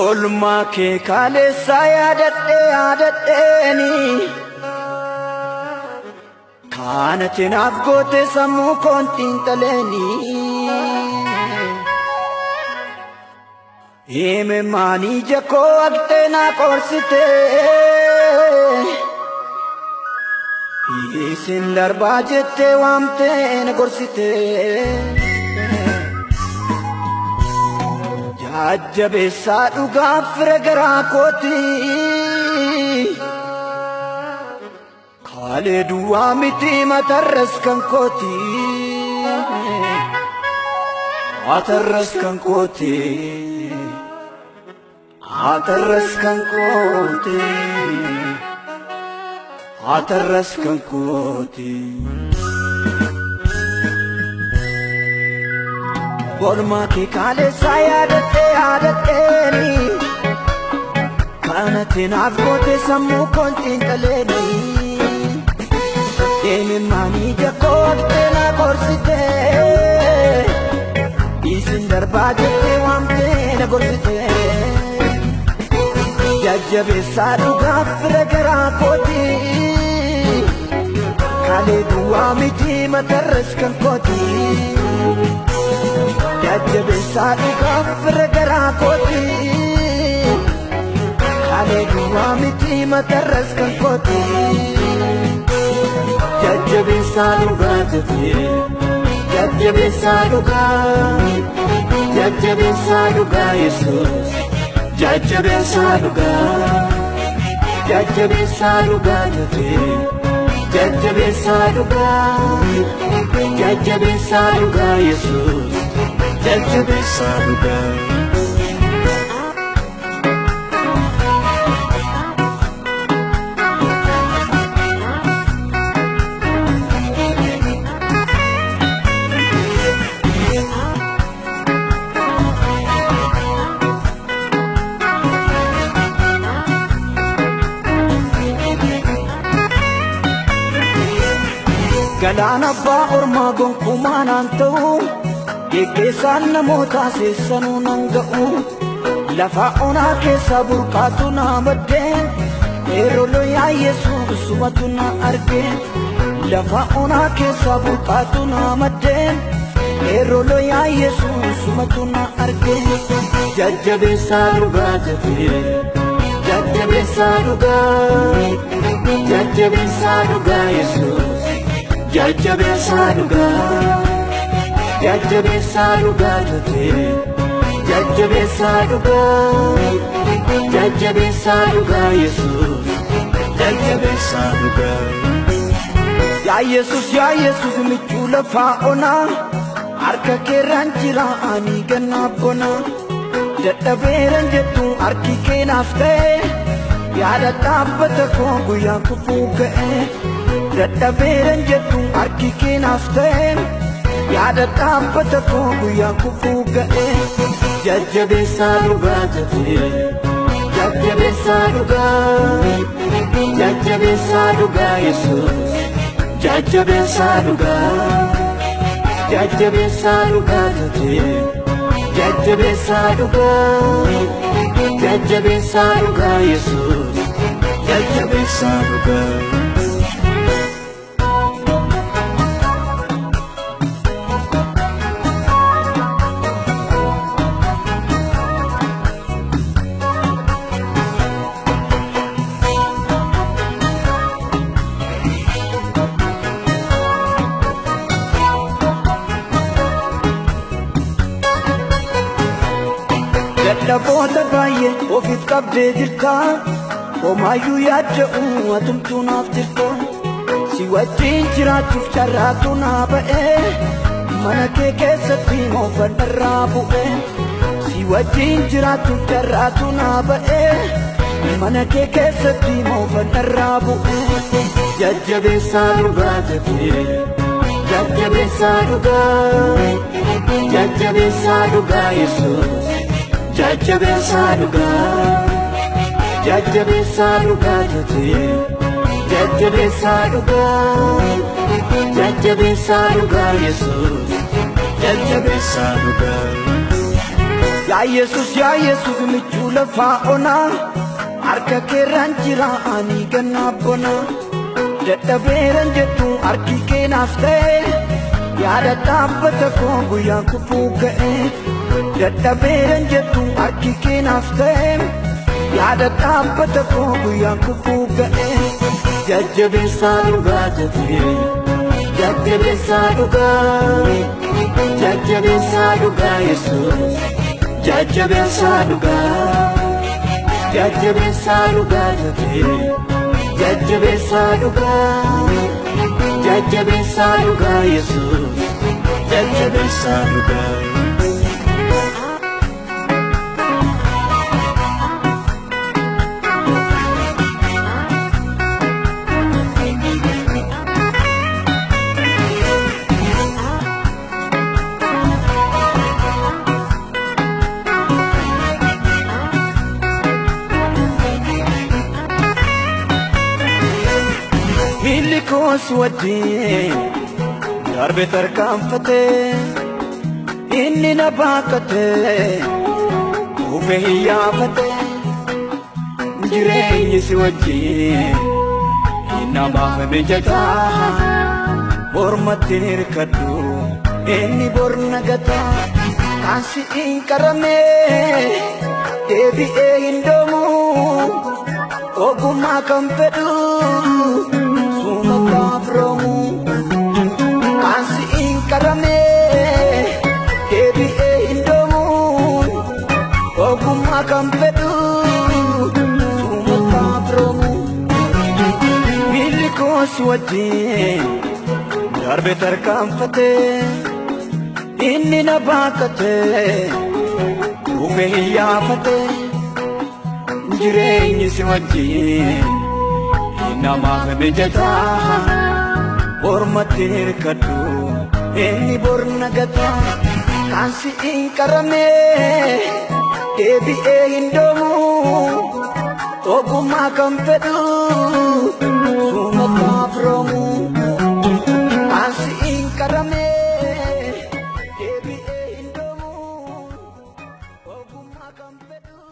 Olma ke kale saya daddeni Kanatin afgote samu kontin taleni Ime mani jako agte na korsite Isin darbajete wamte na korsite Jajjabe saadu gafre garakoti Kale duwa miti matarras kankoti Matarras kankoti Matarras kankoti Matarras kankoti Olma ke kale saya daddeni Kanatin afgote samu kontin taleni Eme mani jako agte na korsite Isin darbajete wamte na korsite Jajjabe saadu gafre garakoti Kale duwa miti matarras kankoti Jajjabe saadu gafre garakoti Kale duwa miti matarras kankoti Jajjabe saadu gafre Jajjabe saadu ga Jesus Jajjabe saadu ga Jajjabe saadu ga Jajjabe saadu ga Jajjabe saadu ga Jesus Jajjabe saadu ga Galana ba orma gonkumaan ta'u Geggeessaan namoota seessanuu nan ga'u Lafa onaa keessa burqaatu na maddeen Eerolo yaa Yesuus sumatu na argeen Lafa onaa keessa burqaatu na maddeen Eerolo yaa Yesuus sumatu na argeen Jajjabeessaa dhugaa jafee Jajjabeessaa dhugaa Yesuus Jajjabe saduga jate Jajjabe saduga Jesus Jajjabe saduga Ya Jesus michu lafa ona Arka keran jira ani ganna bona Dadhabeeran jettu arki keenaaf ta'e Yaada dhaabbata koo guyyaa kufuu ga'e Dadhabeeran jettu arki keenaaf ta'e Yaada dhaabbata koo guyyaa kufuu ga'e Jajjabeessaa dhugaa jate Jajjabeessaa dhugaa Yesuus Jajjabeessaa dhugaa jate Jajjabeessaa dhugaa Yesuus Jajjabeessaa dhugaa Dadhaboota baay'ee ofiif qabdee jirta Homaayyuu yaadda'u atumtuu naaf jirta Si wajjin jiraachuuf carraatu naa ba'ee Mana kee keessatti moofanarraa bu'ee Si wajjin jiraachuuf carraatu naa ba'ee Mana kee keessatti moofanarraa bu'ee Jajjabeessaa dhugaa jate Jajjabeessaa dhugaa Yesuus Jajjabeessaa dhugaa jate Jajjabeessaa dhugaa Yesuus Jajjabeessaa dhugaa Ya Yesus michuu lafaa onaa harka keerraan jira ani gannaa bona dadhabeeran jedhu harki keenaaf ta'e yaada dhaabbata koo guyyaa kufuu ka'e dadhabeeran jedhu harki keenaaf ta'e yaada dhaabbata koo guyyaa kufuu ka'e jajjabeessaa dhugaa jatee jajjabeessaa dhugaa Yesuus jajjabeessaa dhugaa jatee jajjabeessaa dhugaa Yesuus jajjabeessaa dhugaa Milikos wajjin darbe tarkaanfate inni na baaqate uumee hiyyaafate jireenyi si wajjin namaaf mijataa mormatti hirkadhu inni bor nagataa kan si'iin qaramee deebi'ee hin dhoomu ogummaa kan fedhu Promu Kansi inkarame Debi'e hindomu Ogummaa kan fedhu Sumata promu Milikos wajjin darbe tarkaanfate inni na baaqate uumee hiyyaafate jireenyi si wajjin namaaf mijataa mormatti hirkadhu inni bor nagataa kan si'iin qaramee deebi'ee hin dhoomu ogummaa kan fedhu sumataaf roomu kan si'iin qaramee deebi'ee hin dhoomu ogummaa kan fedhu